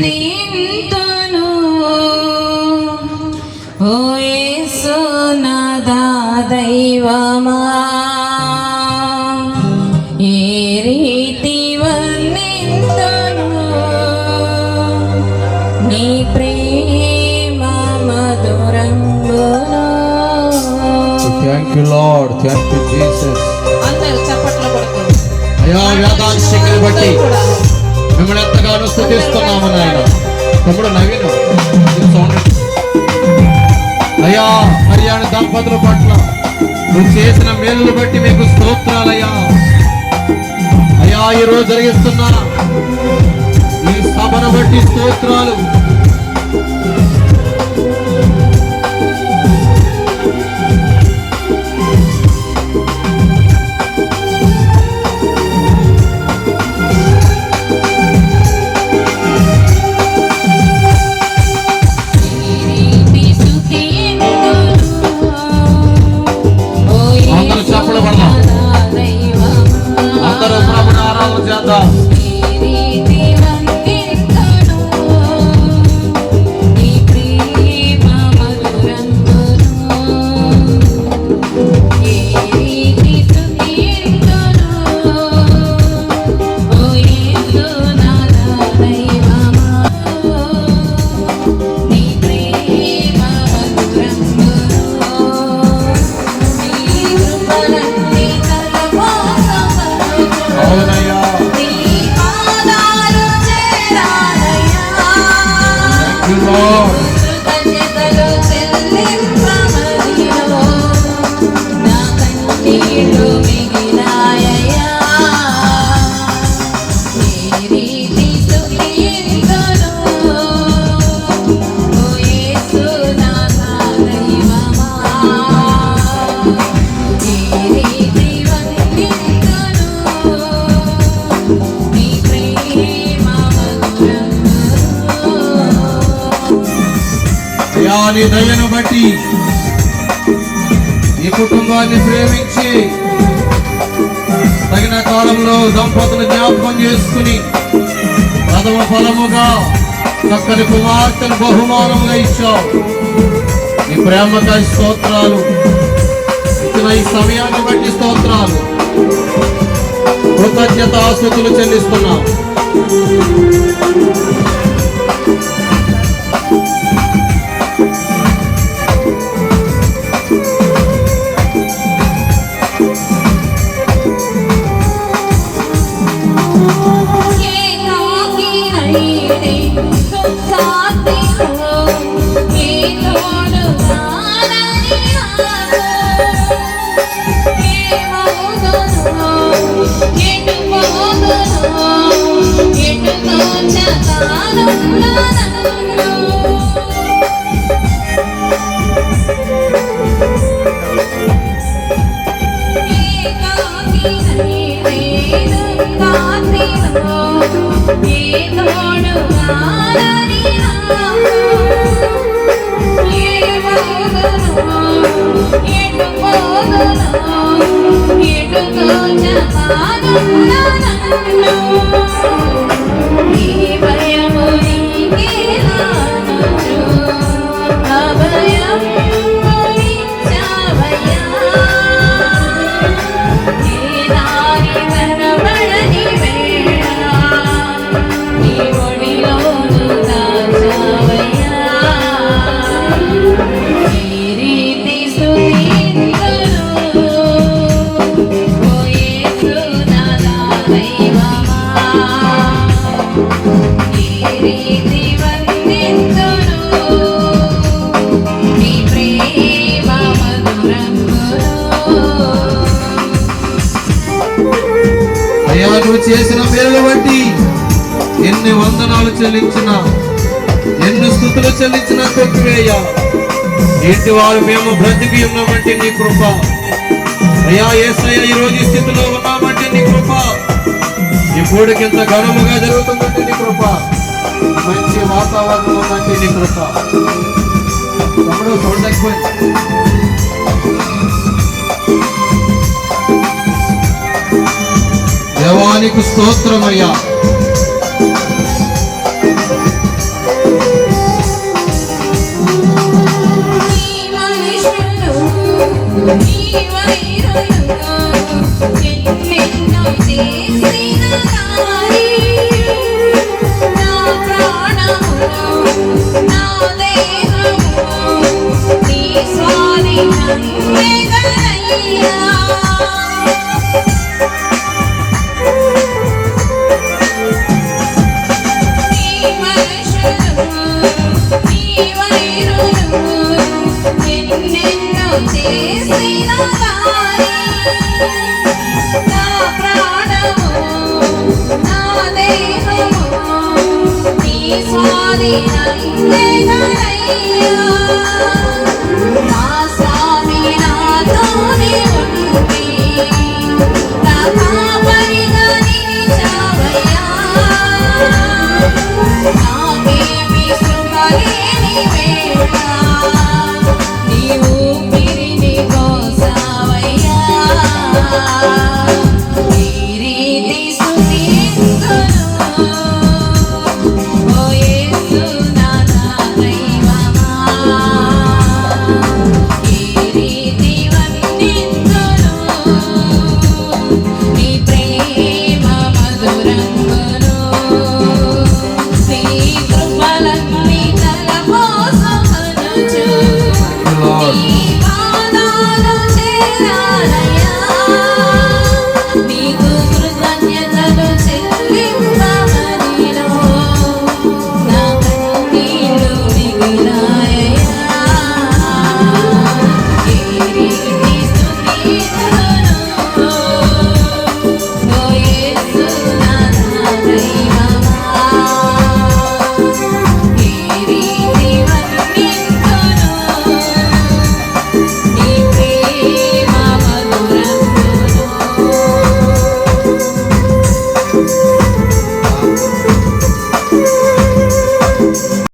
స్తుతింతును ఓ యేసునాథా దైవమా, ఏ రీతి వర్ణింతును నీ ప్రేమ మధురంబును. Thank you Lord, thank you Jesus. అందరూ చప్పట్లు కొడుతున్నారు. అయ్యా వేదాంశికని బట్టి మిమ్మల్ని ఎంతగానో స్తుతిస్తున్నాము నాయన. తమ్ముడు నవీను అయ్యా హరియాణ దంపతుల పట్ల నువ్వు చేసిన మేలును బట్టి మీకు స్తోత్రాలయ్యా. అయ్యా ఈరోజు జరిగిస్తున్న ఈ సభను బట్టి స్తోత్రాలు. అందరూ ప్రభుని ఆరాధన చేద్దాం. నీ దయను బట్టి ఈ కుటుంబాన్ని ప్రేమించి తగిన కాలంలో దంపతులు జ్ఞాపకం చేసుకుని ప్రథమ ఫలముగా చక్కని కుమార్తెను బహుమానముగా ఇచ్చావు. నీ ప్రేమకై స్తోత్రాలు. ఇచ్చిన ఈ సమయాన్ని బట్టి స్తోత్రాలు, కృతజ్ఞతాస్తుతులు చెల్లిస్తున్నాం. నువ్వు చేసిన మేలు బట్టి ఎన్ని వందనాలు చెల్లించినా, ఎన్ని స్తుతులు చెల్లించినా తక్కువేయ్యా. ఏంటి వారు మేము బ్రతికి ఉన్నామంటే నీ కృప అయ్యా. యేసయ్య ఈరోజు ఈ స్థితిలో ఉన్నామంటే నీ కృప. ఈ పూడికి ఇంత ఘనముగా జరుగుతుందంటే నీ కృప. మంచి వాతావరణం ఉందంటే నీ కృప. తమ్ముడు చూడలేకపోయి దేవానికి స్తోత్రమయ్యా. నందెదనయ్యా